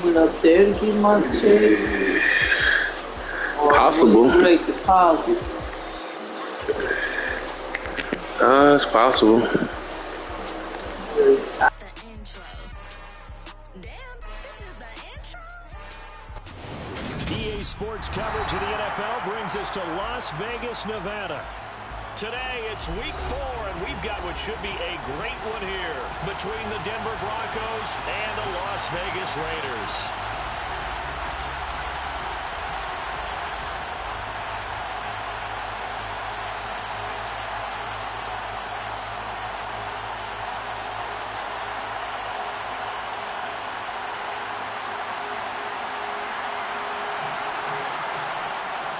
Philadelphia matches or Possible. was it like the past? It's possible. EA Sports coverage of the NFL brings us to Las Vegas, Nevada. Today, it's week 4, and we've got what should be a great one here between the Denver Broncos and the Las Vegas Raiders.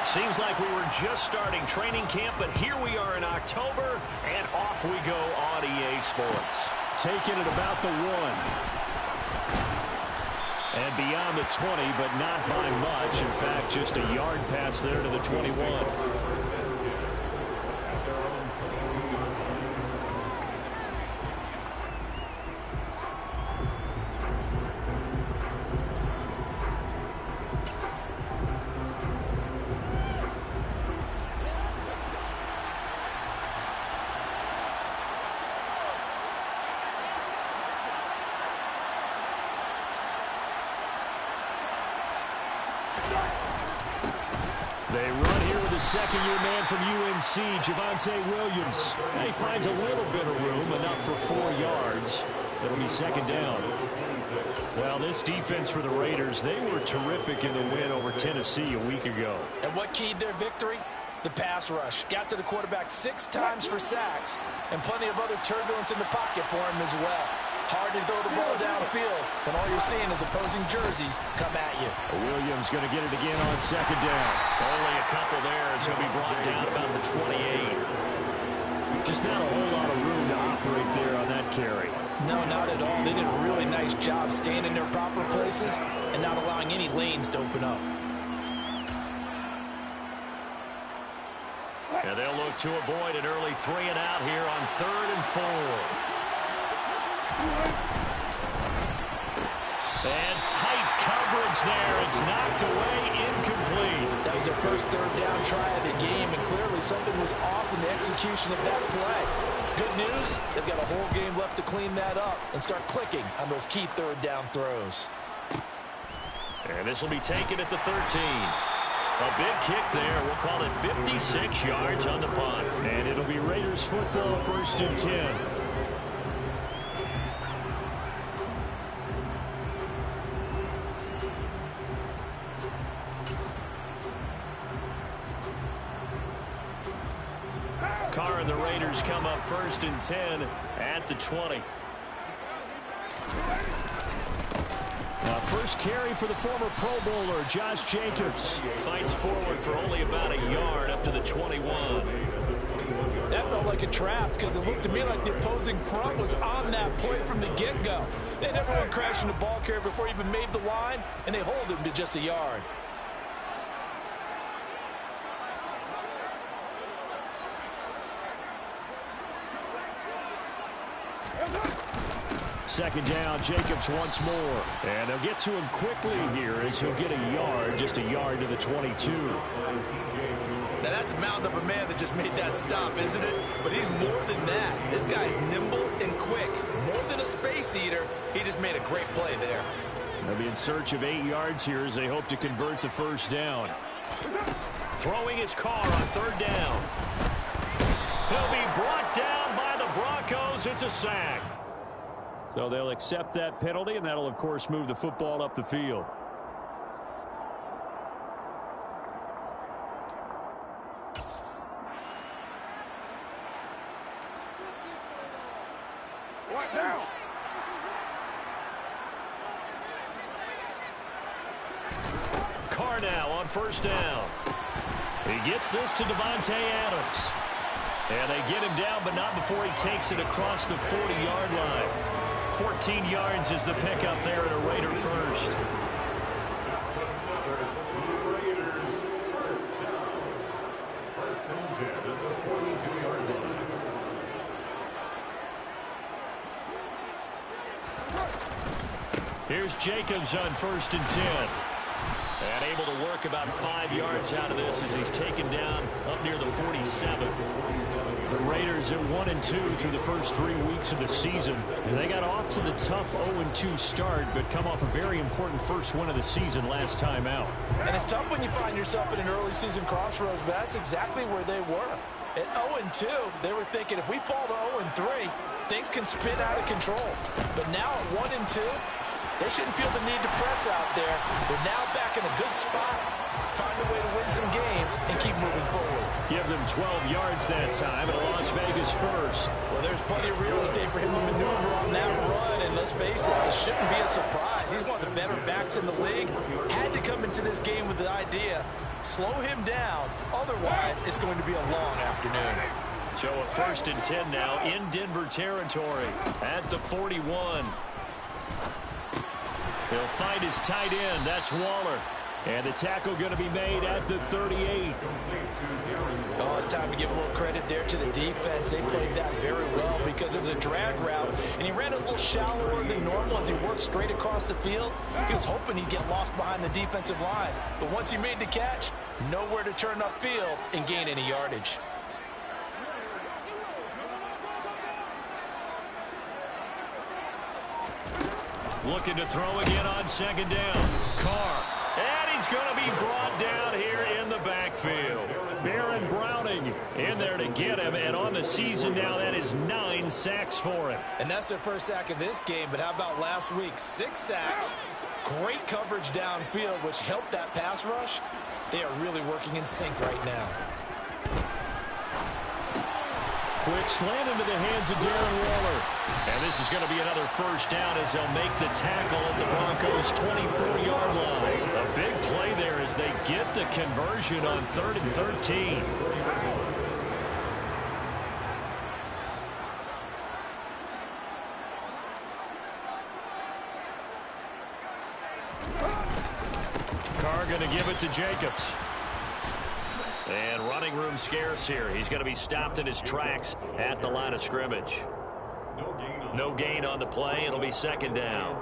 Seems like we were just starting training camp, but here we are in October, and off we go on EA Sports. Taking it about the 1. And beyond the 20, but not by much. In fact, just a yard pass there to the 21. They run here with a second-year man from UNC, Javonte Williams. And he finds a little bit of room, enough for 4 yards. It'll be second down. Well, this defense for the Raiders, they were terrific in the win over Tennessee a week ago. And what keyed their victory? The pass rush. Got to the quarterback 6 times for sacks, and plenty of other turbulence in the pocket for him as well. Hard to throw the ball downfield when all you're seeing is opposing jerseys come at you. Williams going to get it again on second down. Only a couple there as he'll be brought down about the 28. Just not a whole lot of room to operate there on that carry. No, not at all. They did a really nice job staying in their proper places and not allowing any lanes to open up. And they'll look to avoid an early 3 and out here on 3rd and 4. And tight coverage there. It's knocked away, incomplete. That was their first 3rd down try of the game, and clearly something was off in the execution of that play. Good news, they've got a whole game left to clean that up and start clicking on those key 3rd down throws. And this will be taken at the 13. A big kick there. We'll call it 56 yards on the punt. And it'll be Raiders football, 1st and 10. Carr and the Raiders come up 1st and 10 at the 20. First carry for the former Pro Bowler, Josh Jacobs. Fights forward for only about a yard up to the 21. That felt like a trap because it looked to me like the opposing front was on that play from the get-go. They never went crashing the ball carrier before he even made the line, and they hold him to just a yard. Second down, Jacobs once more. And they'll get to him quickly here as he'll get a yard, just a yard to the 22. Now that's a mountain of a man that just made that stop, isn't it? But he's more than that. This guy's nimble and quick. More than a space eater, he just made a great play there. They'll be in search of 8 yards here as they hope to convert the first down. Throwing his car on 3rd down. He'll be brought down by the Broncos. It's a sack. So they'll accept that penalty, and that'll, of course, move the football up the field. What now? Carr now on 1st down. He gets this to Davante Adams. And they get him down, but not before he takes it across the 40-yard line. 14 yards is the pickup there at a Raider first. Here's Jacobs on 1st and 10. And able to work about 5 yards out of this as he's taken down up near the 47. The Raiders at 1-2 through the first 3 weeks of the season. And they got off to the tough 0-2 start, but come off a very important first win of the season last time out. And it's tough when you find yourself in an early season crossroads, but that's exactly where they were. At 0-2, they were thinking if we fall to 0-3, things can spin out of control. But now at 1-2, they shouldn't feel the need to press out there. They're now back in a good spot. Find a way to win some games and keep moving forward. Give them 12 yards that time, and a Las Vegas first. Well, there's plenty of real estate for him to maneuver on that run, and let's face it, this shouldn't be a surprise. He's one of the better backs in the league. Had to come into this game with the idea, slow him down, otherwise it's going to be a long afternoon. So a 1st and 10 now in Denver territory at the 41. He'll find his tight end. That's Waller. And the tackle going to be made at the 38. Oh, it's time to give a little credit there to the defense. They played that very well because it was a drag route, and he ran a little shallower than normal as he worked straight across the field. He was hoping he'd get lost behind the defensive line. But once he made the catch, nowhere to turn upfield and gain any yardage. Looking to throw again on 2nd down. Carr. And he's going to be brought down here in the backfield. Baron Browning in there to get him. And on the season now, that is 9 sacks for him. And that's their first sack of this game. But how about last week? 6 sacks. Great coverage downfield, which helped that pass rush. They are really working in sync right now. Which slanted into the hands of Darren Waller. And this is going to be another 1st down as they'll make the tackle at the Broncos' 24-yard line. A big play there as they get the conversion on 3rd and 13. Carr going to give it to Jacobs. And running room scarce here. He's going to be stopped in his tracks at the line of scrimmage. No gain on the play. It'll be 2nd down.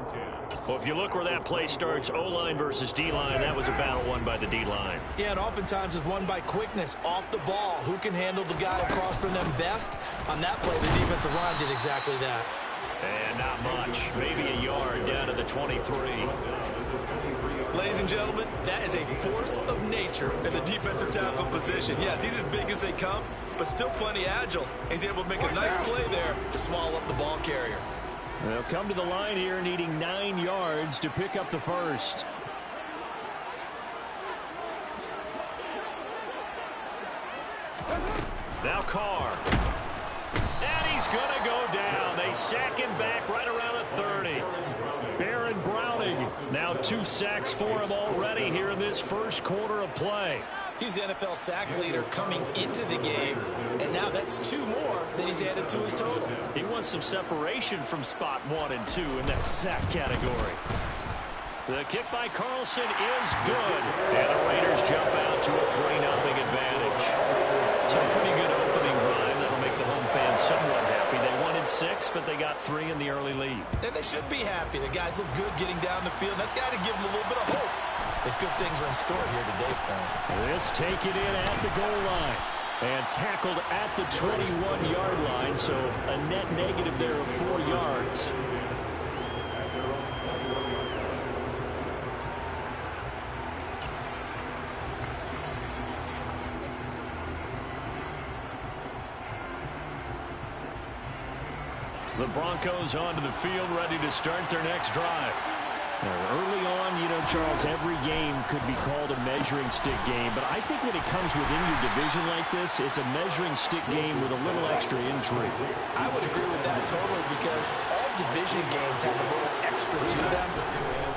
Well, if you look where that play starts, O-line versus D-line, that was a battle won by the D-line. Yeah, and oftentimes it's won by quickness off the ball. Who can handle the guy across from them best? On that play, the defensive line did exactly that. And not much. Maybe a yard down to the 23. Ladies and gentlemen, that is a force of nature in the defensive tackle position. Yes, he's as big as they come, but still plenty agile. He's able to make a nice play there to swallow up the ball carrier. They'll come to the line here needing 9 yards to pick up the 1st. Now Carr. And he's going to go down. They sack him back right around the 30. Baron Browning, now 2 sacks for him already here in this first quarter of play. He's the NFL sack leader coming into the game, and now that's 2 more that he's added to his total. He wants some separation from spot 1 and 2 in that sack category. The kick by Carlson is good, and the Raiders jump out to a 3-0 advantage. So a pretty good opening drive. That'll make the home fans somewhat happy. They wanted 6, but they got 3 in the early lead. And they should be happy. The guys look good getting down the field. That's got to give them a little bit of hope that good things are in store here today for them. This taken in at the goal line and tackled at the 21-yard line, so a net negative there of 4 yards. The Broncos onto the field, ready to start their next drive. Now, early on, you know, Charles, every game could be called a measuring stick game, but I think when it comes within your division like this, it's a measuring stick game with a little extra intrigue. I would agree with that totally because all division games have a little extra to them.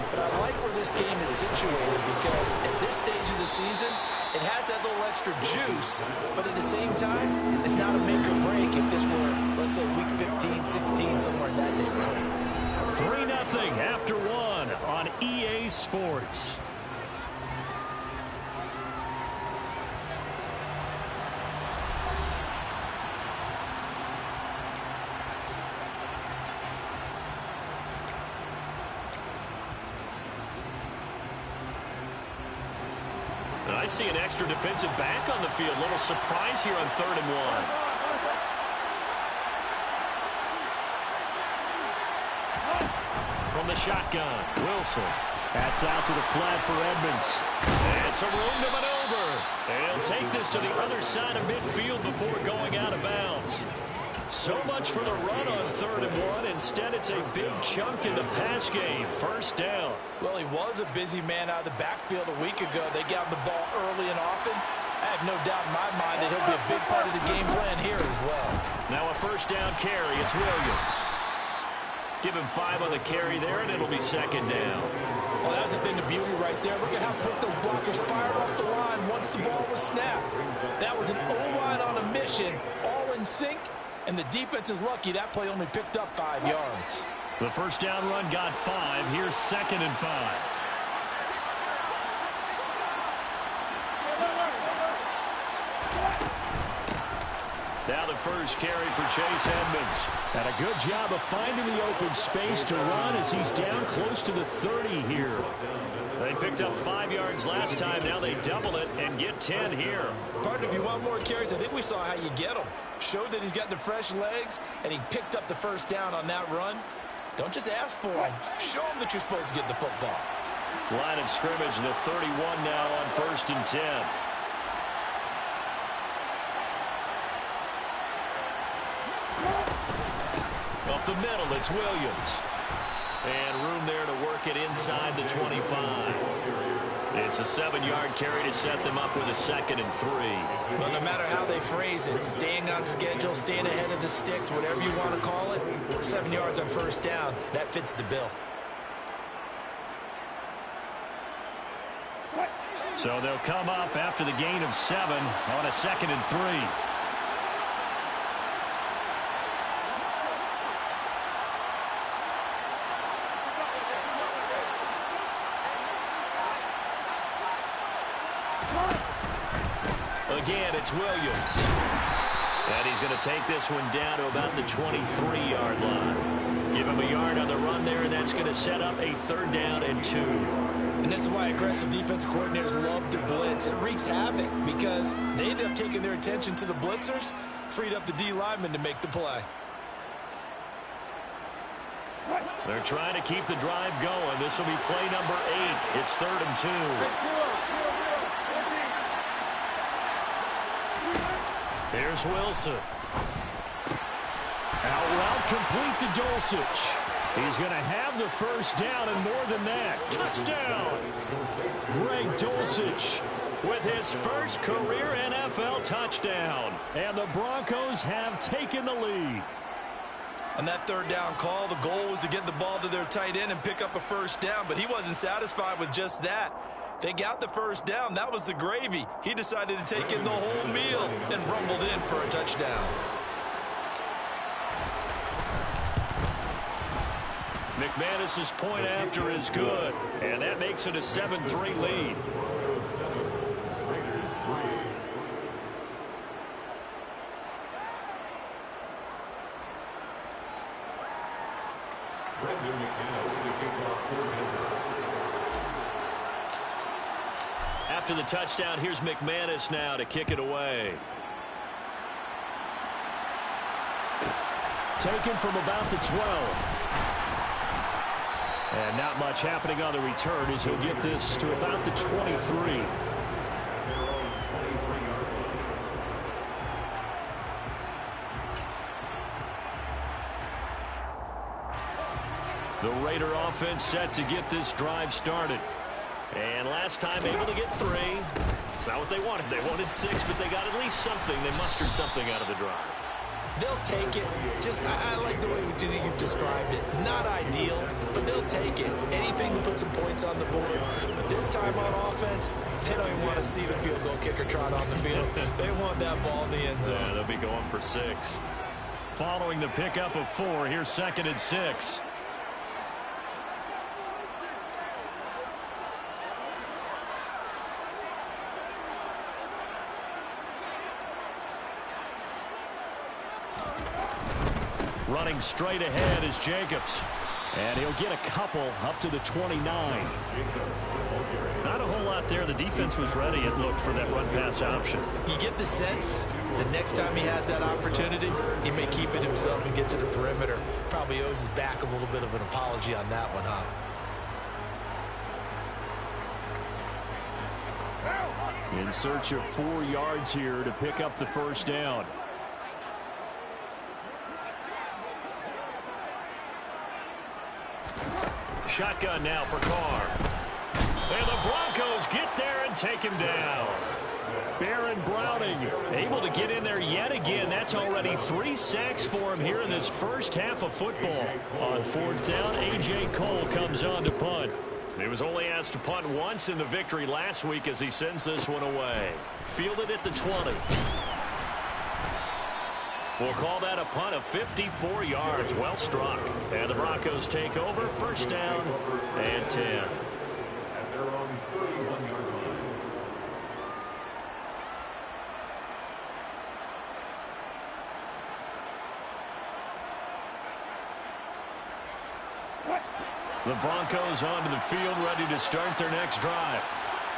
But I like where this game is situated because at this stage of the season, it has that little extra juice, but at the same time, it's not a make or break if this were, let's say, week 15, 16, somewhere in that neighborhood. 3-0 after 1 on EA Sports. I see an extra defensive back on the field. Little surprise here on 3rd and 1. From the shotgun, Wilson. That's out to the flat for Edmonds. And some room to maneuver. They'll take this to the other side of midfield before going out of bounds. So much for the run on 3rd and 1. Instead, it's a big chunk in the pass game. 1st down. Well, he was a busy man out of the backfield a week ago. They got him the ball early and often. I have no doubt in my mind that he'll be a big part of the game plan here as well. Now a 1st down carry. It's Williams. Give him 5 on the carry there, and it'll be 2nd down. Well, that hasn't been the beauty right there. Look at how quick those blockers fired off the line once the ball was snapped. That was an O-line on a mission, all in sync, and the defense is lucky that play only picked up 5 yards. The 1st down run got 5. Here's 2nd and 5. Now the first carry for Chase Edmonds. And a good job of finding the open space to run as he's down close to the 30 here. They picked up 5 yards last time. Now they double it and get 10 here. Partner, if you want more carries, I think we saw how you get them. Showed that he's got the fresh legs, and he picked up the 1st down on that run. Don't just ask for him. Show him that you're supposed to get the football. Line of scrimmage, the 31 now on 1st and 10. Up the middle, it's Williams. And room there to work it inside the 25. It's a 7-yard carry to set them up with a 2nd and 3. Well, no matter how they phrase it, staying on schedule, staying ahead of the sticks, whatever you want to call it, 7 yards on 1st down, that fits the bill. So they'll come up after the gain of 7 on a 2nd and 3. Again, it's Williams. And he's going to take this one down to about the 23-yard line. Give him a yard on the run there, and that's going to set up a 3rd down and 2. And this is why aggressive defensive coordinators love to blitz. It wreaks havoc because they end up taking their attention to the blitzers, freed up the D lineman to make the play. They're trying to keep the drive going. This will be play number 8. It's 3rd and 2. Here's Wilson. Out route complete to Dulcich. He's going to have the 1st down and more than that. Touchdown! Greg Dulcich with his first career NFL touchdown. And the Broncos have taken the lead. On that 3rd down call, the goal was to get the ball to their tight end and pick up a 1st down, but he wasn't satisfied with just that. They got the 1st down. That was the gravy. He decided to take in the whole meal and rumbled in for a touchdown. McManus's point after is good, and that makes it a 7-3 lead. After the touchdown, here's McManus now to kick it away. Taken from about the 12. And not much happening on the return as he'll get this to about the 23. The Raider offense set to get this drive started. And last time able to get 3. It's not what they wanted. They wanted 6, but they got at least something. They mustered something out of the drive. They'll take it. Just, I like the way you've described it. Not ideal, but they'll take it. Anything to put some points on the board. But this time on offense, they don't even want to see the field goal kicker trot on the field. They want that ball in the end zone. Yeah, they'll be going for 6. Following the pickup of 4, here's 2nd and 6. Running straight ahead is Jacobs. And he'll get a couple up to the 29. Not a whole lot there. The defense was ready, it looked, for that run-pass option. You get the sense that next time he has that opportunity, he may keep it himself and get to the perimeter. Probably owes his back a little bit of an apology on that one, huh? In search of 4 yards here to pick up the first down. Shotgun now for Carr. And the Broncos get there and take him down. Baron Browning able to get in there yet again. That's already 3 sacks for him here in this first half of football. On 4th down, A.J. Cole comes on to punt. He was only asked to punt once in the victory last week as he sends this one away. Fielded at the 20. We'll call that a punt of 54 yards. Well struck. And the Broncos take over. First down and 10. The Broncos onto the field, ready to start their next drive.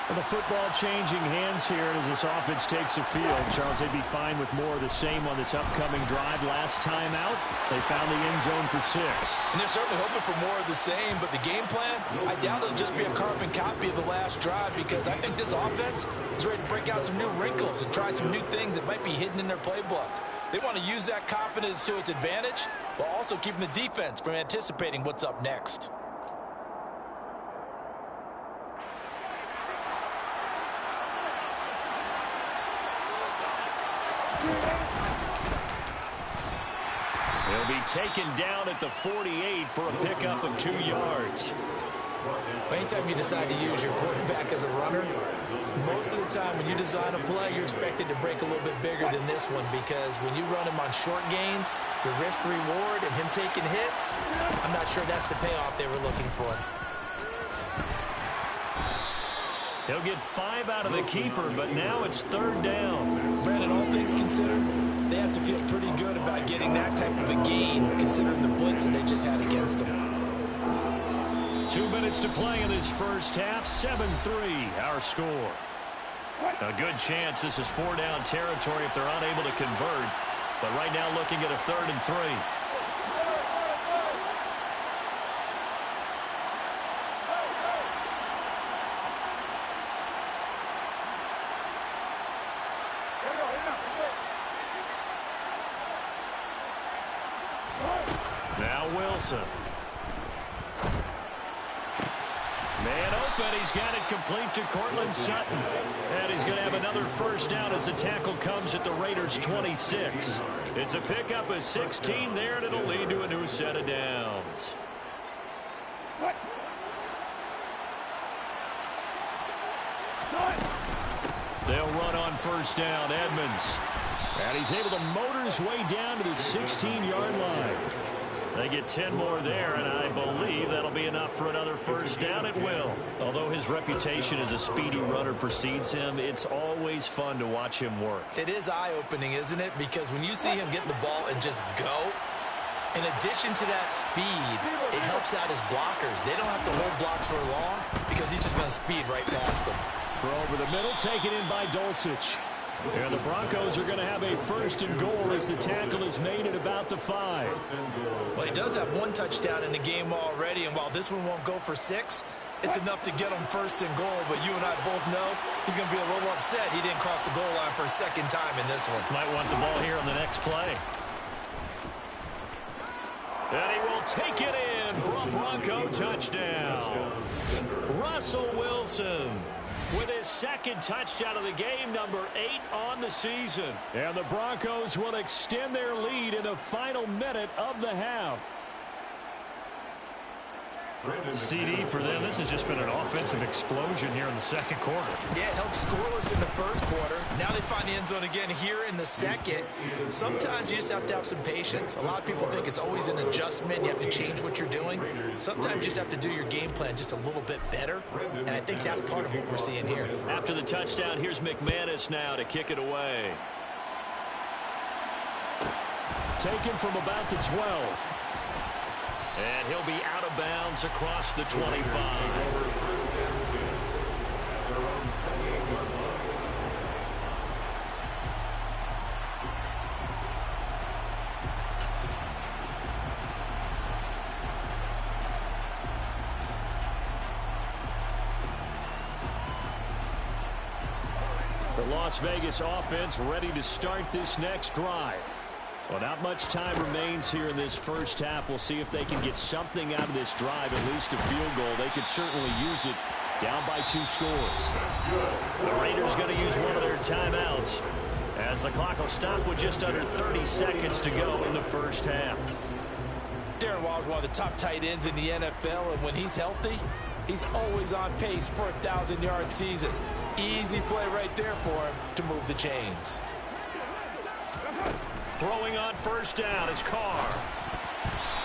And the football changing hands here as this offense takes the field. Charles, they'd be fine with more of the same on this upcoming drive. Last time out, they found the end zone for 6. And they're certainly hoping for more of the same, but the game plan, I doubt it'll just be a carbon copy of the last drive, because I think this offense is ready to break out some new wrinkles and try some new things that might be hidden in their playbook. They want to use that confidence to its advantage, while also keeping the defense from anticipating what's up next. He'll be taken down at the 48 for a pickup of 2 yards. Anytime you decide to use your quarterback as a runner, most of the time when you design a play, you're expected to break a little bit bigger than this one, because when you run him on short gains, your risk-reward and him taking hits, I'm not sure that's the payoff they were looking for. He'll get 5 out of the keeper, but now it's 3rd down. Brandon, all things considered, they have to feel pretty good about getting that type of a gain, considering the blitz that they just had against them. 2 minutes to play in this first half. 7-3, our score. A good chance this is 4-down territory if they're unable to convert. But right now looking at a 3rd and 3. Now Wilson. Man open, he's got it complete to Cortland Sutton. And he's going to have another first down as the tackle comes at the Raiders' 26. It's a pickup of 16 there, and it'll lead to a new set of downs. They'll run on first down, Edmonds. And he's able to motor his way down to the 16-yard line. They get 10 more there, and I believe that'll be enough for another first down. It will. Although his reputation as a speedy runner precedes him, it's always fun to watch him work. It is eye-opening, isn't it? Because when you see him get the ball and just go, in addition to that speed, it helps out his blockers. They don't have to hold blocks for long because he's just going to speed right past them. Throw over the middle, taken in by Dulcich. And the Broncos are going to have a 1st and goal as the tackle is made at about the 5. Well, he does have 1 touchdown in the game already, and while this one won't go for 6, it's enough to get him 1st and goal. But you and I both know he's going to be a little upset he didn't cross the goal line for a 2nd time in this one. Might want the ball here on the next play. And he will take it in for a Bronco touchdown. Russell Wilson with his 2nd touchdown of the game, number 8 on the season. And the Broncos will extend their lead in the final minute of the half. CD for them. This has just been an offensive explosion here in the 2nd quarter. Yeah, held scoreless in the 1st quarter. Now they find the end zone again here in the 2nd. Sometimes you just have to have some patience. A lot of people think it's always an adjustment. You have to change what you're doing. Sometimes you just have to do your game plan just a little bit better. And I think that's part of what we're seeing here. After the touchdown, here's McManus now to kick it away. Taken from about the 12. And he'll be out of bounds across the 25. The Las Vegas offense ready to start this next drive. Well, not much time remains here in this first half. We'll see if they can get something out of this drive, at least a field goal. They could certainly use it down by 2 scores. The Raiders going to use one of their timeouts as the clock will stop with just under 30 seconds to go in the first half. Darren Waller's one of the top tight ends in the NFL, and when he's healthy, he's always on pace for a 1,000-yard season. Easy play right there for him to move the chains. Throwing on first down is Carr.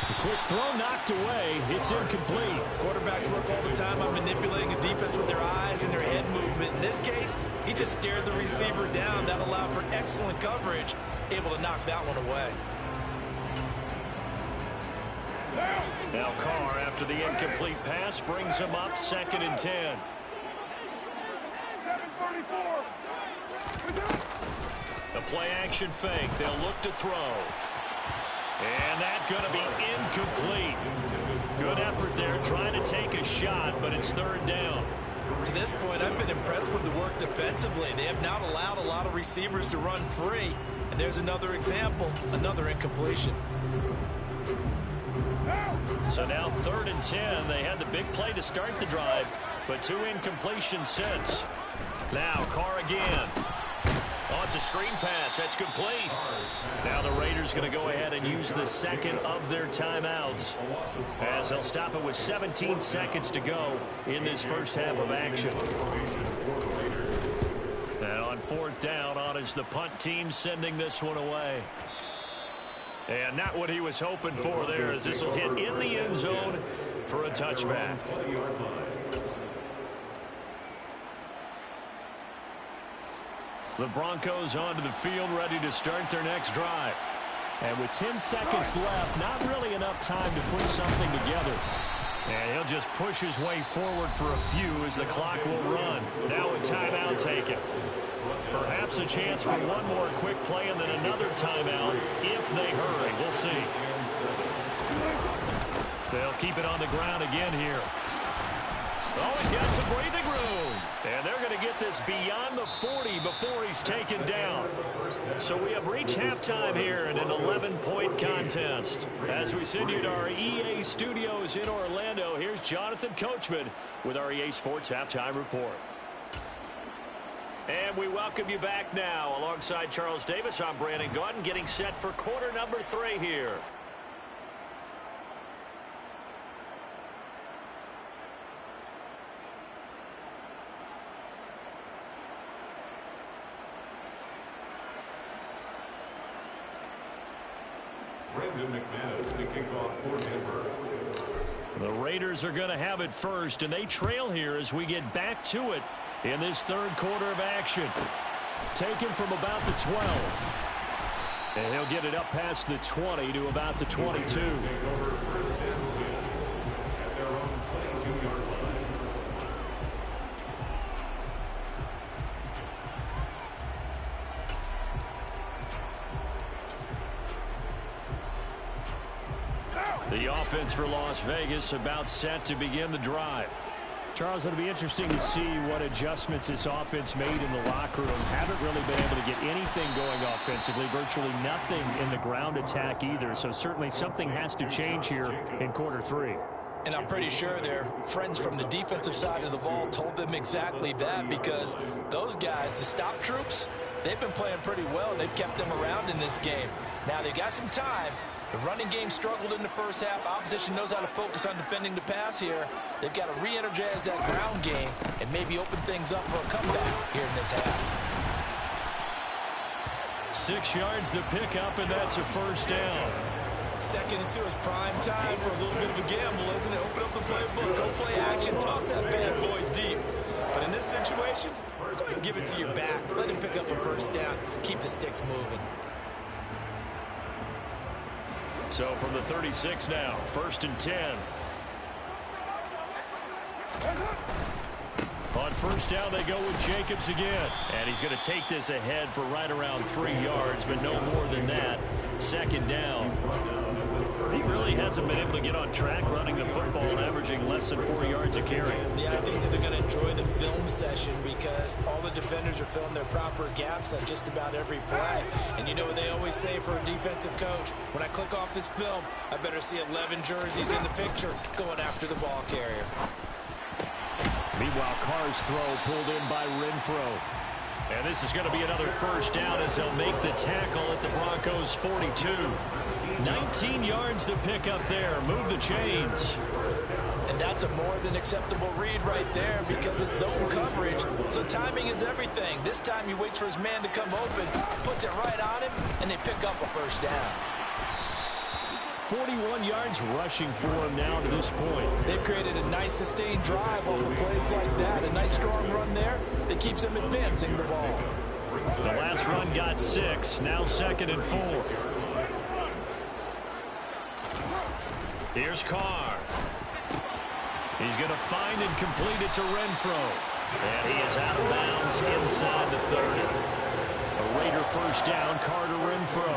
The quick throw knocked away. It's incomplete. Quarterbacks work all the time on manipulating a defense with their eyes and their head movement. In this case, he just stared the receiver down. That allowed for excellent coverage, able to knock that one away. Now Carr, after the incomplete pass, brings him up 2nd and 10. The play-action fake. They'll look to throw. And that's going to be incomplete. Good effort there trying to take a shot, but it's 3rd down. To this point, I've been impressed with the work defensively. They have not allowed a lot of receivers to run free. And there's another example, another incompletion. So now 3rd and 10. They had the big play to start the drive, but 2 incompletions since. Now Carr again. Oh, it's a screen pass. That's complete. Now the Raiders going to go ahead and use the second of their timeouts as they'll stop it with 17 seconds to go in this first half of action. And on 4th down, on is the punt team sending this one away. And not what he was hoping for there, as this will hit in the end zone for a touchback. The Broncos onto the field, ready to start their next drive. And with 10 seconds left, not really enough time to put something together. And he'll just push his way forward for a few as the clock will run. Now a timeout taken. Perhaps a chance for one more quick play and then another timeout if they hurry. We'll see. They'll keep it on the ground again here. Oh, he's got some breathing room. And they're going to get this beyond the 40 before he's taken down. So we have reached halftime here in an 11-point contest. As we send you to our EA studios in Orlando, here's Jonathan Coachman with our EA Sports Halftime Report. And we welcome you back now. Alongside Charles Davis, I'm Brandon Gaudin, getting set for quarter number 3 here. The Raiders are going to have it first, and they trail here as we get back to it in this 3rd quarter of action. Taken from about the 12. And he'll get it up past the 20 to about the 22. The offense for Las Vegas about set to begin the drive. Charles, it'll be interesting to see what adjustments this offense made in the locker room. Haven't really been able to get anything going offensively, virtually nothing in the ground attack either. So certainly something has to change here in quarter 3. And I'm pretty sure their friends from the defensive side of the ball told them exactly that, because those guys, the stop troops, they've been playing pretty well. They've kept them around in this game. Now they've got some time. The running game struggled in the first half. Opposition knows how to focus on defending the pass here. They've got to re-energize that ground game and maybe open things up for a comeback here in this half. 6 yards the pickup, and that's a first down. 2nd and 2 is prime time for a little bit of a gamble, isn't it? Open up the playbook, go play action, toss that bad boy deep. But in this situation, go ahead and give it to your back. Let him pick up a first down. Keep the sticks moving. So from the 36 now, 1st and 10. On 1st down, they go with Jacobs again. And he's going to take this ahead for right around 3 yards, but no more than that. 2nd down. He really hasn't been able to get on track running the football, averaging less than 4 yards a carry. Yeah, I think that they're going to enjoy the film session because all the defenders are filling their proper gaps on just about every play. And you know what they always say for a defensive coach? When I click off this film, I better see 11 jerseys in the picture going after the ball carrier. Meanwhile, Carr's throw pulled in by Renfro. And this is going to be another 1st down as they'll make the tackle at the Broncos' 42. 19 yards to pick up there. Move the chains. And that's a more than acceptable read right there because it's zone coverage, so timing is everything. This time he waits for his man to come open, puts it right on him, and they pick up a 1st down. 41 yards rushing for him now to this point. They've created a nice sustained drive off of plays like that. A nice strong run there that keeps them advancing the ball. The last run got 6, now 2nd and 4. Here's Carr. He's going to find and complete it to Renfro. And he is out of bounds inside the 30. A Raider 1st down, Carter Renfro.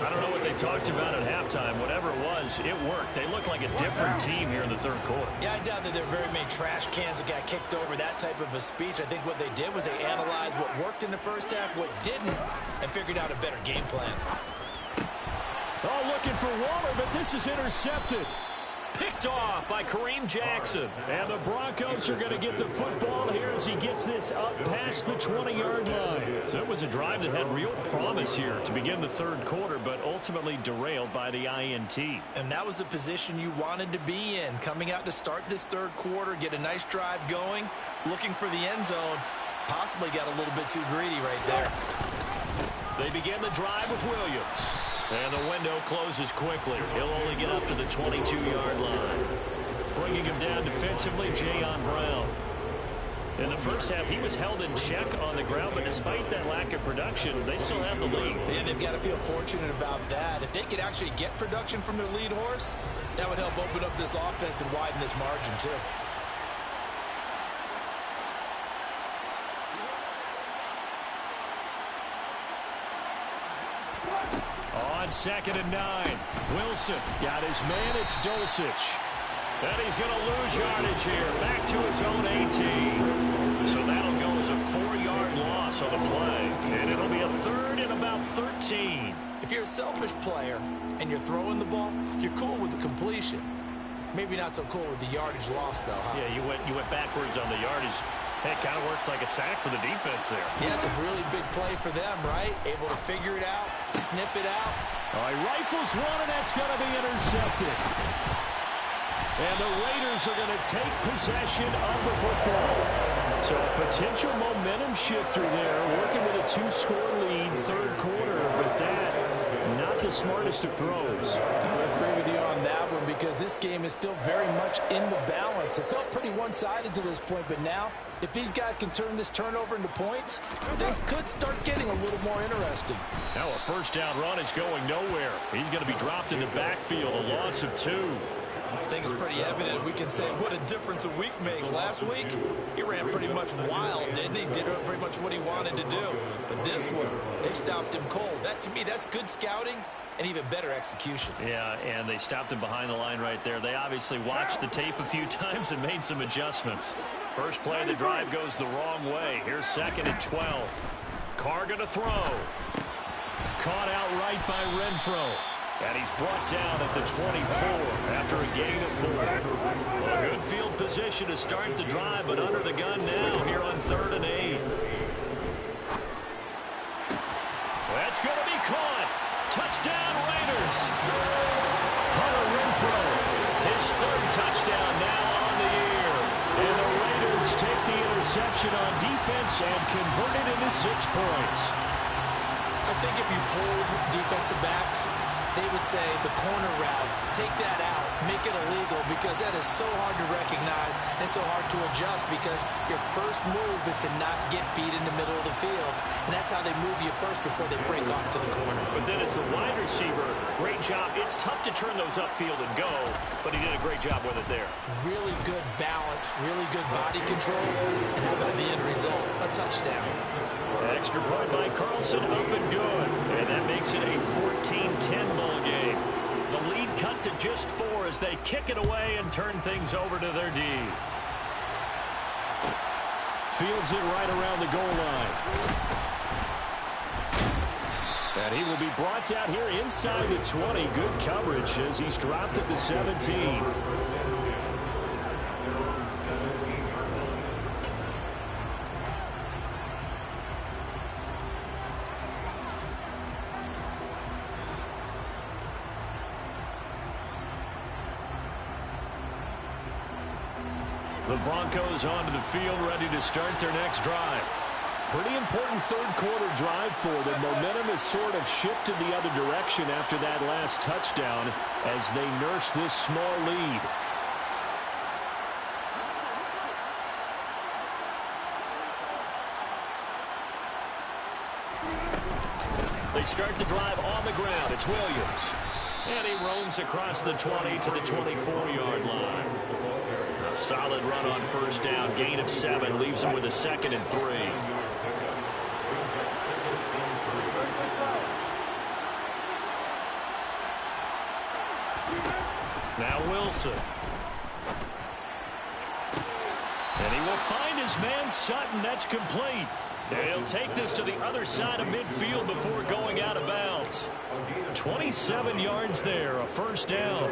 I don't know what they talked about at halftime. Whatever it was, it worked. They look like a different team here in the 3rd quarter. Yeah, I doubt that there are very many trash cans that got kicked over, that type of a speech. I think what they did was they analyzed what worked in the 1st half, what didn't, and figured out a better game plan. Oh, looking for Waller, but this is intercepted. Picked off by Kareem Jackson. And the Broncos are going to get the football here as he gets this up past the 20-yard line. So it was a drive that had real promise here to begin the 3rd quarter, but ultimately derailed by the INT. And that was the position you wanted to be in. Coming out to start this 3rd quarter, get a nice drive going, looking for the end zone. Possibly got a little bit too greedy right there. They begin the drive with Williams. And the window closes quickly. He'll only get up to the 22-yard line. Bringing him down defensively, Jayon Brown. In the 1st half, he was held in check on the ground, but despite that lack of production, they still have the lead. And they've got to feel fortunate about that. If they could actually get production from their lead horse, that would help open up this offense and widen this margin, too. On 2nd and 9, Wilson got his man. It's Dulcich. And he's going to lose yardage here. Back to his own 18. So that'll go as a 4-yard loss on the play. And it'll be a 3rd and about 13. If you're a selfish player and you're throwing the ball, you're cool with the completion. Maybe not so cool with the yardage loss, though, huh? Yeah, you went backwards on the yardage. It kind of works like a sack for the defense there. Yeah, it's a really big play for them, right? Able to figure it out, sniff it out. All right, rifles one, and that's going to be intercepted. And the Raiders are going to take possession of the football. So a potential momentum shifter there, working with a 2-score lead, 3rd quarter, but that not the smartest of throws. I agree with you on that one because this game is still very much in the balance. It felt pretty one-sided to this point, but now if these guys can turn this turnover into points, things could start getting a little more interesting. Now a 1st down run is going nowhere. He's going to be dropped in the backfield, a loss of 2. I think it's pretty evident. We can say what a difference a week makes. Last week, he ran pretty much wild, didn't he? Did pretty much what he wanted to do. But this one, they stopped him cold. That, to me, that's good scouting and even better execution. Yeah, and they stopped him behind the line right there. They obviously watched the tape a few times and made some adjustments. First play of the drive goes the wrong way. Here's 2nd and 12. Carr going to throw. Caught out right by Renfro. And he's brought down at the 24 after a gain of 4. Well, a good field position to start the drive, but under the gun now here on 3rd and 8. That's going to be caught. Touchdown, Raiders. Hunter Renfro, his 3rd touchdown now on the year. And the Raiders take the interception on defense and convert it into 6 points. I think if you pulled defensive backs, they would say the corner route, take that out make it illegal, because that is so hard to recognize and so hard to adjust, because your first move is to not get beat in the middle of the field, and that's how they move you first before they break off to the corner. But then as the wide receiver, great job. It's tough to turn those upfield and go, but he did a great job with it there. Really good balance, really good body control, and how about the end result? A touchdown. Extra point by Carlson, up and good. And that makes it a 14-10 ball game. The lead cut to just 4 as they kick it away and turn things over to their D. Fields it right around the goal line. And he will be brought down here inside the 20. Good coverage as he's dropped at the 17. The Broncos onto the field, ready to start their next drive. Pretty important third quarter drive for them. Momentum has sort of shifted the other direction after that last touchdown as they nurse this small lead. They start the drive on the ground. It's Williams. And he roams across the 20 to the 24-yard line. A solid run on first down. Gain of 7 leaves him with a 2nd and 3. Now Wilson. And he will find his man Sutton. That's complete. And he'll take this to the other side of midfield before going out of bounds. 27 yards there, a first down.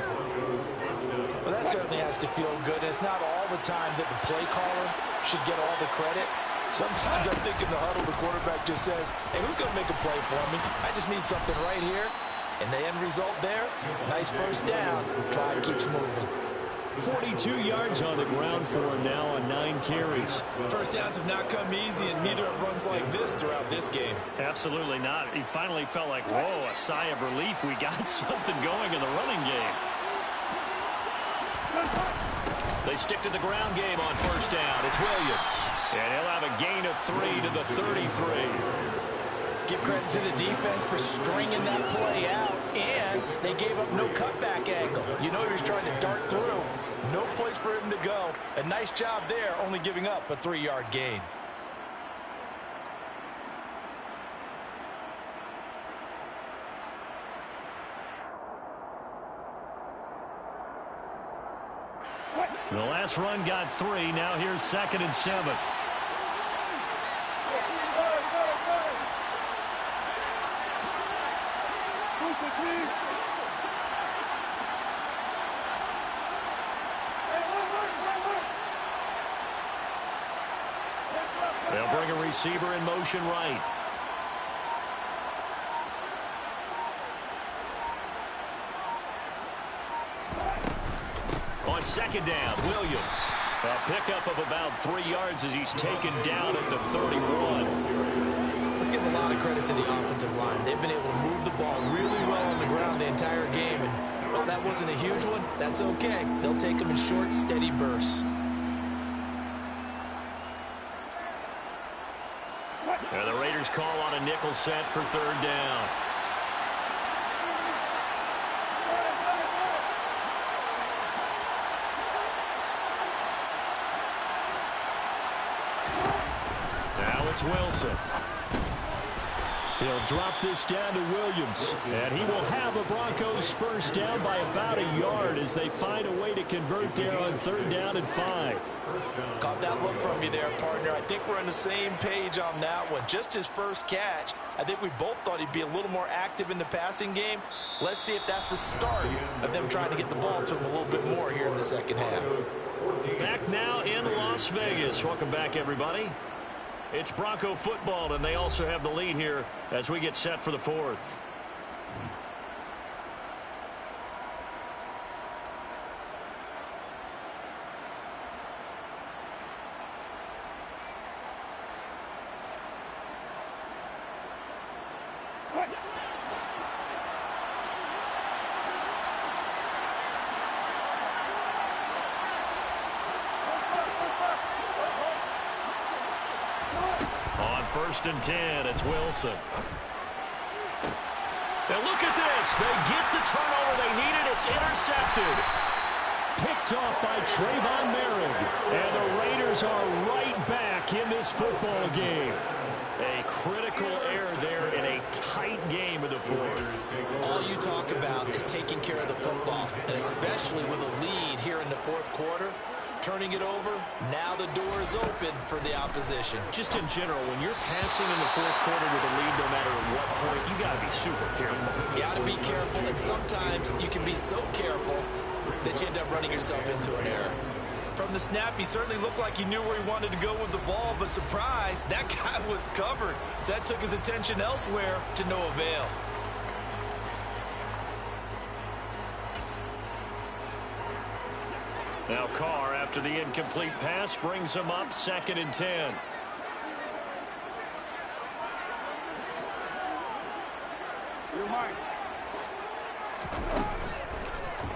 Well, that certainly has to feel good. It's not all the time that the play caller should get all the credit. Sometimes I think in the huddle, the quarterback just says, hey, who's going to make a play for me? I just need something right here. And the end result there, nice first down. Drive keeps moving. 42 yards on the ground for him now on 9 carries. First downs have not come easy, and neither have runs like this throughout this game. Absolutely not. He finally felt like, whoa, a sigh of relief. We got something going in the running game. They stick to the ground game on first down. It's Williams. And he'll have a gain of 3 to the 33. Give credit to the defense for stringing that play out, and they gave up no cutback angle. You know he was trying to dart through. No place for him to go. A nice job there, only giving up a 3-yard gain. The last run got 3. Now here's 2nd and 7. They'll bring a receiver in motion right. On 2nd down, Williams. A pickup of about 3 yards as he's taken down at the 31. Let's give a lot of credit to the offensive line. They've been able to move the ball really well on the ground the entire game. And while that wasn't a huge one, that's okay. They'll take them in short, steady bursts. And the Raiders call on a nickel set for 3rd down. Now it's Wilson. He'll drop this down to Williams. And he will have a Broncos first down by about a yard as they find a way to convert there on 3rd down and 5. Caught that look from you there, partner. I think we're on the same page on that one. Just his first catch. I think we both thought he'd be a little more active in the passing game. Let's see if that's the start of them trying to get the ball to him a little bit more here in the second half. Back now in Las Vegas. Welcome back, everybody. It's Bronco football, and they also have the lead here as we get set for the 4th. 1st and 10. It's Wilson. And look at this. They get the turnover they needed. It's intercepted. Picked off by Trayvon Merrick. And the Raiders are right back in this football game. A critical error there in a tight game of the fourth. All you talk about is taking care of the football, and especially with a lead here in the fourth quarter. Turning it over, now the door is open for the opposition. Just in general, when you're passing in the fourth quarter with a lead, no matter at what point, you got to be super careful. Got to be careful, and sometimes you can be so careful that you end up running yourself into an error. From the snap, he certainly looked like he knew where he wanted to go with the ball, but surprise, that guy was covered. So that took his attention elsewhere to no avail. Now Carr, after the incomplete pass, brings him up 2nd and 10.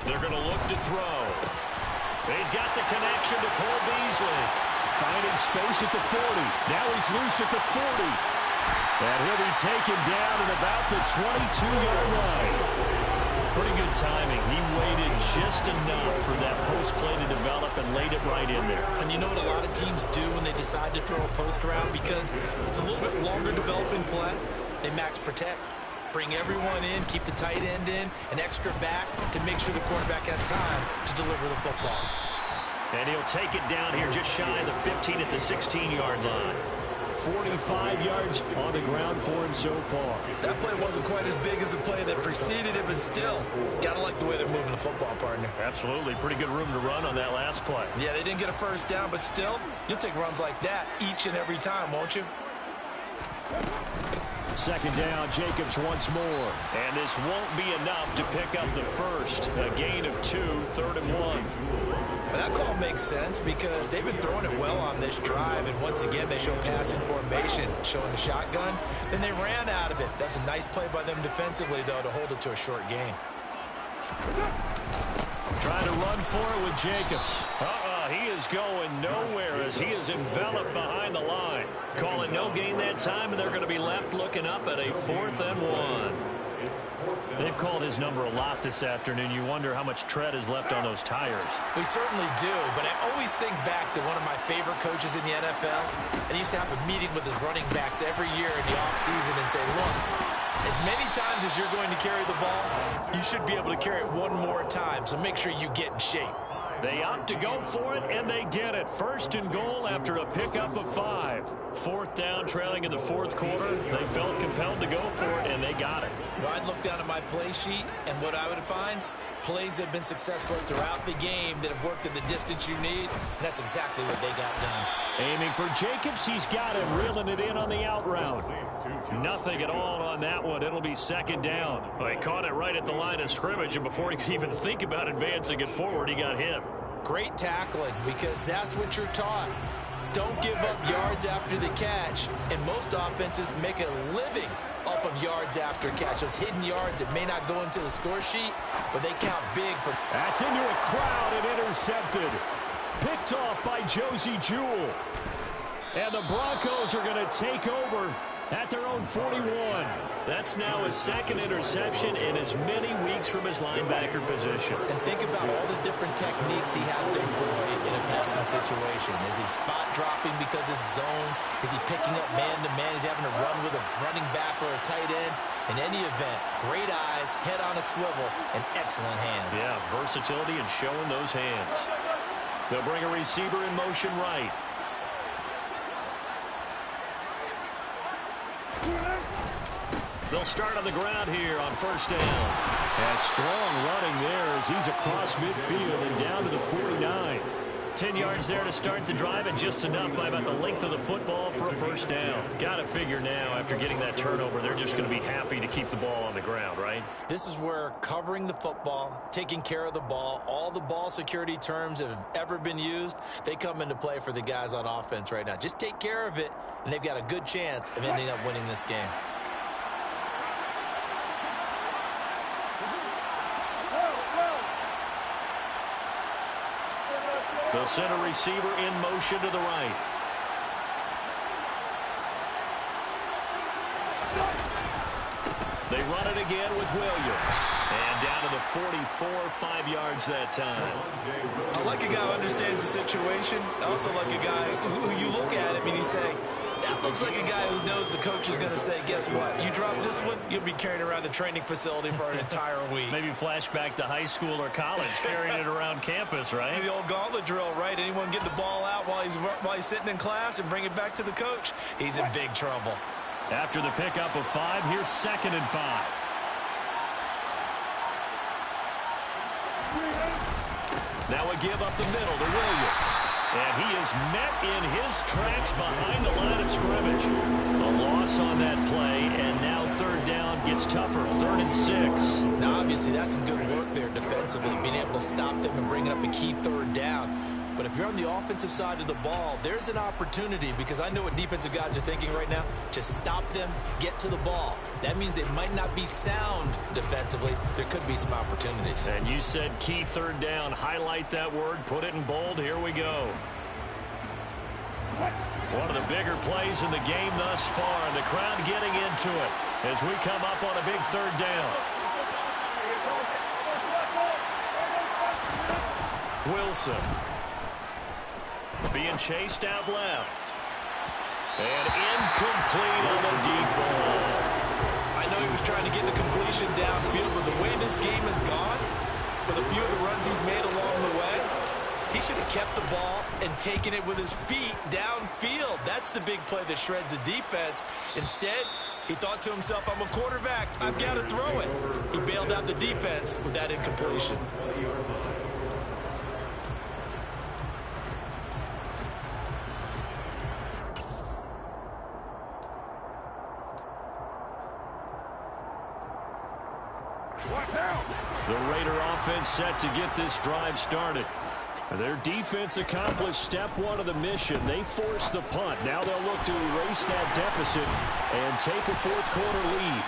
They're going to look to throw. He's got the connection to Cole Beasley. Finding space at the 40. Now he's loose at the 40. And he'll be taken down at about the 22-yard line. Pretty good timing. He waited just enough for that post play to develop and laid it right in there. And you know what a lot of teams do when they decide to throw a post route? Because it's a little bit longer developing play. They max protect. Bring everyone in, keep the tight end in, an extra back to make sure the quarterback has time to deliver the football. And he'll take it down here just shy of the 15 at the 16-yard line. 45 yards on the ground for him so far. That play wasn't quite as big as the play that preceded it, but still, got to like the way they're moving the football, partner. Absolutely. Pretty good room to run on that last play. Yeah, they didn't get a first down, but still, you'll take runs like that each and every time, won't you? 2nd down, Jacobs once more. And this won't be enough to pick up the first. A gain of 2, 3rd and 1. But that call makes sense because they've been throwing it well on this drive, and once again they show passing formation, showing the shotgun. Then they ran out of it. That's a nice play by them defensively, though, to hold it to a short gain. Trying to run for it with Jacobs. He is going nowhere as he is enveloped behind the line. Calling no gain that time, and they're going to be left looking up at a 4th and 1. They've called his number a lot this afternoon. You wonder how much tread is left on those tires. We certainly do, but I always think back to one of my favorite coaches in the NFL, and he used to have a meeting with his running backs every year in the offseason and say, look, as many times as you're going to carry the ball, you should be able to carry it one more time, so make sure you get in shape. They opt to go for it, and they get it. 1st and goal after a pickup of 5. 4th down, trailing in the fourth quarter. They felt compelled to go for it, and they got it. Well, I'd look down at my play sheet, and what I would find, plays that have been successful throughout the game that have worked at the distance you need, and that's exactly what they got done. Aiming for Jacobs, he's got him, reeling it in on the out route. Nothing at all on that one. It'll be 2nd down. Well, he caught it right at the line of scrimmage, and before he could even think about advancing it forward, he got hit. Great tackling, because that's what you're taught. Don't give up yards after the catch, and most offenses make a living off of yards after catch. Those hidden yards that may not go into the score sheet, but they count big for... That's into a crowd and intercepted. Picked off by Josie Jewell. And the Broncos are going to take over at their own 41. That's now his 2nd interception in as many weeks from his linebacker position. And think about all the different techniques he has to employ in a passing situation. Is he spot dropping because it's zone? Is he picking up man-to-man? Is he having to run with a running back or a tight end? In any event, great eyes, head on a swivel, and excellent hands. Yeah, versatility and showing those hands. They'll bring a receiver in motion right. They'll start on the ground here on 1st down. And strong running there as he's across midfield and down to the 49. 10 yards there to start the drive, and just enough by about the length of the football for a 1st down. Got to figure now, after getting that turnover, they're just going to be happy to keep the ball on the ground, right? This is where covering the football, taking care of the ball, all the ball security terms that have ever been used, they come into play for the guys on offense right now. Just take care of it, and they've got a good chance of ending up winning this game. They'll send a receiver in motion to the right. They run it again with Williams. And down to the 44, 5 yards that time. I like a guy who understands the situation. I also like a guy who you look at him and you say, that looks like a guy who knows the coach is going to say, guess what? You drop this one, you'll be carrying around the training facility for an entire week. Maybe flashback to high school or college, carrying it around campus, right? The old gauntlet drill, right? Anyone get the ball out while he's sitting in class and bring it back to the coach? He's in big trouble. After the pickup of 5, here's 2nd and 5. Now a give up the middle to Williams. And he is met in his tracks behind the line of scrimmage. A loss on that play, and now 3rd down gets tougher, 3rd and 6. Now, obviously, that's some good work there defensively, being able to stop them and bring up a key 3rd down. But if you're on the offensive side of the ball, there's an opportunity, because I know what defensive guys are thinking right now. Just stop them, get to the ball. That means they might not be sound defensively. There could be some opportunities. And you said key 3rd down. Highlight that word, put it in bold. Here we go. One of the bigger plays in the game thus far, and the crowd getting into it as we come up on a big 3rd down. Wilson. Being chased out left. And incomplete on the deep ball. I know he was trying to get the completion downfield, but the way this game has gone, with a few of the runs he's made along the way, he should have kept the ball and taken it with his feet downfield. That's the big play that shreds the defense. Instead, he thought to himself, I'm a quarterback. I've got to throw it. He bailed out the defense with that incompletion. The Raider offense set to get this drive started. Their defense accomplished step 1 of the mission. They forced the punt. Now they'll look to erase that deficit and take a 4th quarter lead.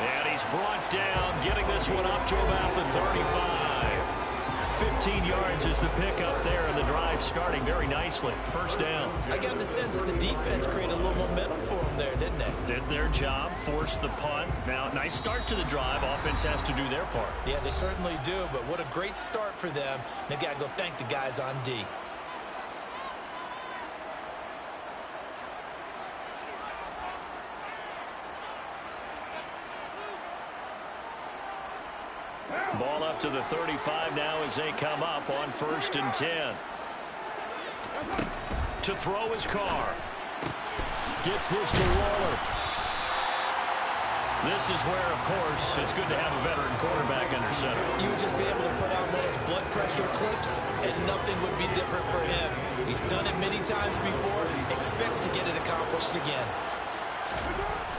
And he's brought down, getting this one up to about the 35. 15 yards is the pickup there, and the drive starting very nicely. 1st down. I got the sense that the defense created a little momentum for them there, didn't they? Did their job, forced the punt. Now, nice start to the drive. Offense has to do their part. Yeah, they certainly do, but what a great start for them. They've got to go thank the guys on D. Ball up to the 35 now as they come up on 1st and 10. To throw his car. Gets this to Waller. This is where, of course, it's good to have a veteran quarterback under center. You would just be able to put on one of those blood pressure clips, and nothing would be different for him. He's done it many times before. Expects to get it accomplished again.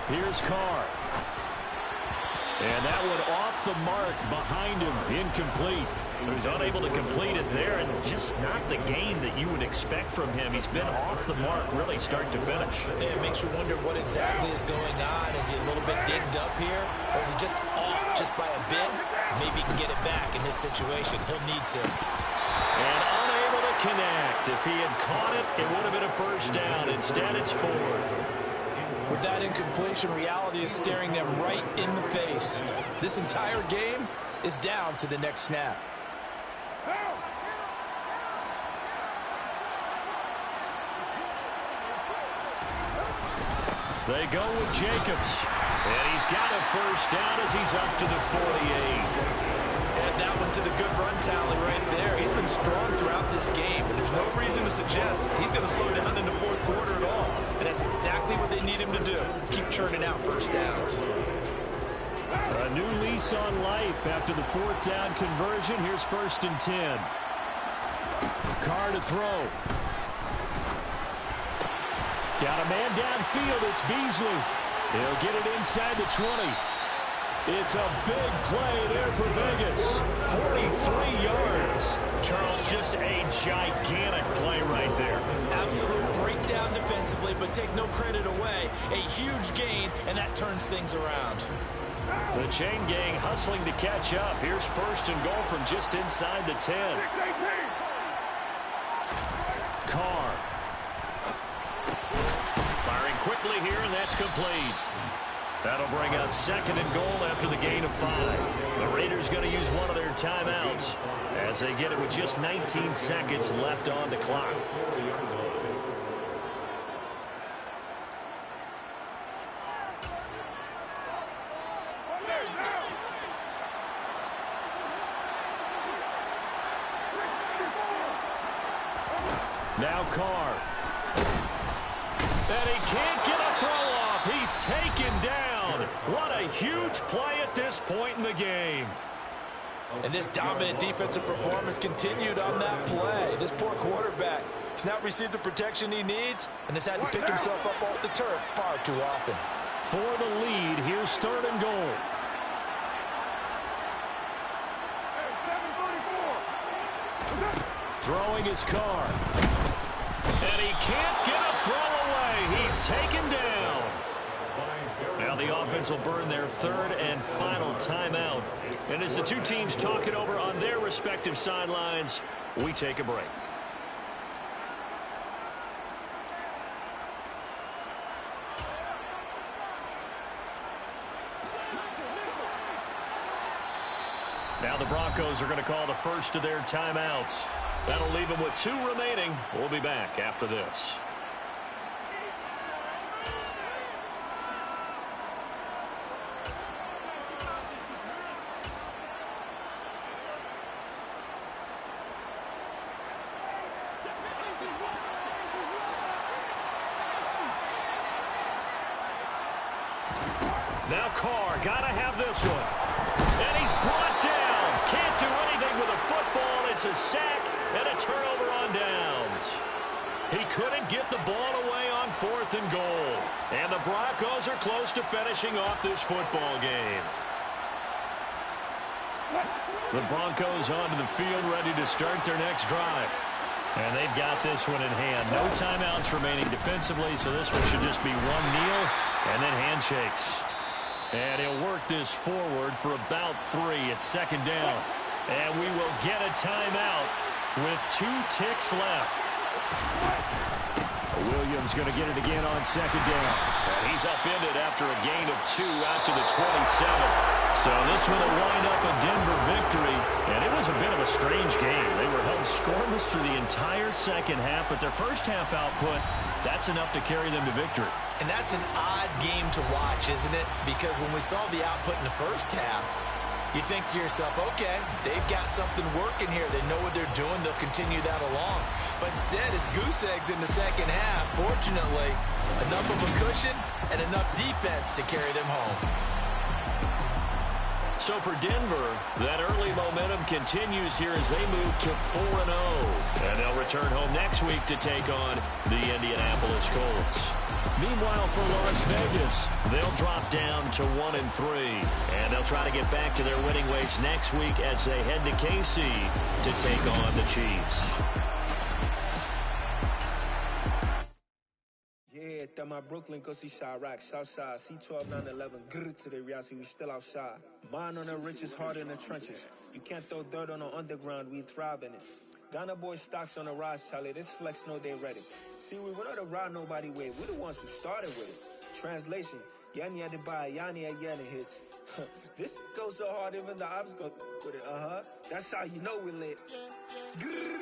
Here's Carr. And that one off the mark behind him, incomplete. He was unable to complete it there, and just not the game that you would expect from him. He's been off the mark really start to finish. It makes you wonder what exactly is going on. Is he a little bit dinged up here, or is he just off just by a bit? Maybe he can get it back in this situation. He'll need to. And unable to connect. If he had caught it, it would have been a 1st down. Instead, it's 4th. With that incompletion, reality is staring them right in the face. This entire game is down to the next snap. They go with Jacobs. And he's got a 1st down as he's up to the 48. Add that one to the good run tally right there. He's been strong throughout this game, and there's no reason to suggest he's going to slow down in the 4th quarter at all. And that's exactly what they need him to do. Keep churning out 1st downs. A new lease on life after the 4th down conversion. Here's 1st and 10. Carr to throw. Got a man downfield. It's Beasley. He'll get it inside the 20. It's a big play there for Vegas. 43 yards. Charles, just a gigantic play right there. Absolute breakdown defensively, but take no credit away. A huge gain, and that turns things around. The chain gang hustling to catch up. Here's 1st and goal from just inside the 10. Carr. Firing quickly here, and that's complete. That'll bring up 2nd and goal after the gain of 5. The Raiders going to use one of their timeouts as they get it with just 19 seconds left on the clock. Now Carr. And he can't get a throw off. He's taken down. What a huge play at this point in the game. And this dominant defensive performance continued on that play. This poor quarterback has not received the protection he needs and has had to pick himself up off the turf far too often. For the lead, here's 3rd and goal. Throwing his Carr. And he can't get a throw away. He's taken down. Now the offense will burn their 3rd and final timeout. And as the two teams talk it over on their respective sidelines, we take a break. Now the Broncos are going to call the first of their timeouts. That'll leave them with 2 remaining. We'll be back after this. Now Carr, gotta have this one. And he's brought down. Can't do anything with a football. It's a sack and a turnover on downs. He couldn't get the ball away on 4th and goal. And the Broncos are close to finishing off this football game. The Broncos onto the field ready to start their next drive. And they've got this one in hand. No timeouts remaining defensively, so this one should just be one kneel and then handshakes. And he'll work this forward for about 3 at 2nd down. And we will get a timeout with 2 ticks left. Williams going to get it again on 2nd down. And he's upended after a gain of 2 out to the 27. So this one will wind up a Denver victory. And it was a bit of a strange game. They were held scoreless through the entire second half, but their first half output, that's enough to carry them to victory. And that's an odd game to watch, isn't it? Because when we saw the output in the first half, you think to yourself, okay, they've got something working here. They know what they're doing. They'll continue that along. But instead, it's goose eggs in the second half. Fortunately, enough of a cushion and enough defense to carry them home. So for Denver, that early momentum continues here as they move to 4-0. And they'll return home next week to take on the Indianapolis Colts. Meanwhile, for Las Vegas, they'll drop down to 1-3. And they'll try to get back to their winning ways next week as they head to KC to take on the Chiefs. Yeah, that my Brooklyn, go see Chirac, Southside, C12, 911, grr to the reality, we still outside. Mine on the riches, heart in the trenches. You can't throw dirt on the underground, we thrive in it. Ghana boys stocks on the rise, Charlie, this flex know they ready. See, we not to ride nobody way, we the ones who started with it. Translation, Yanni had to buy, Yanni had Yanni hits. This goes so hard, even the ops go with it, That's how you know we lit. Grr,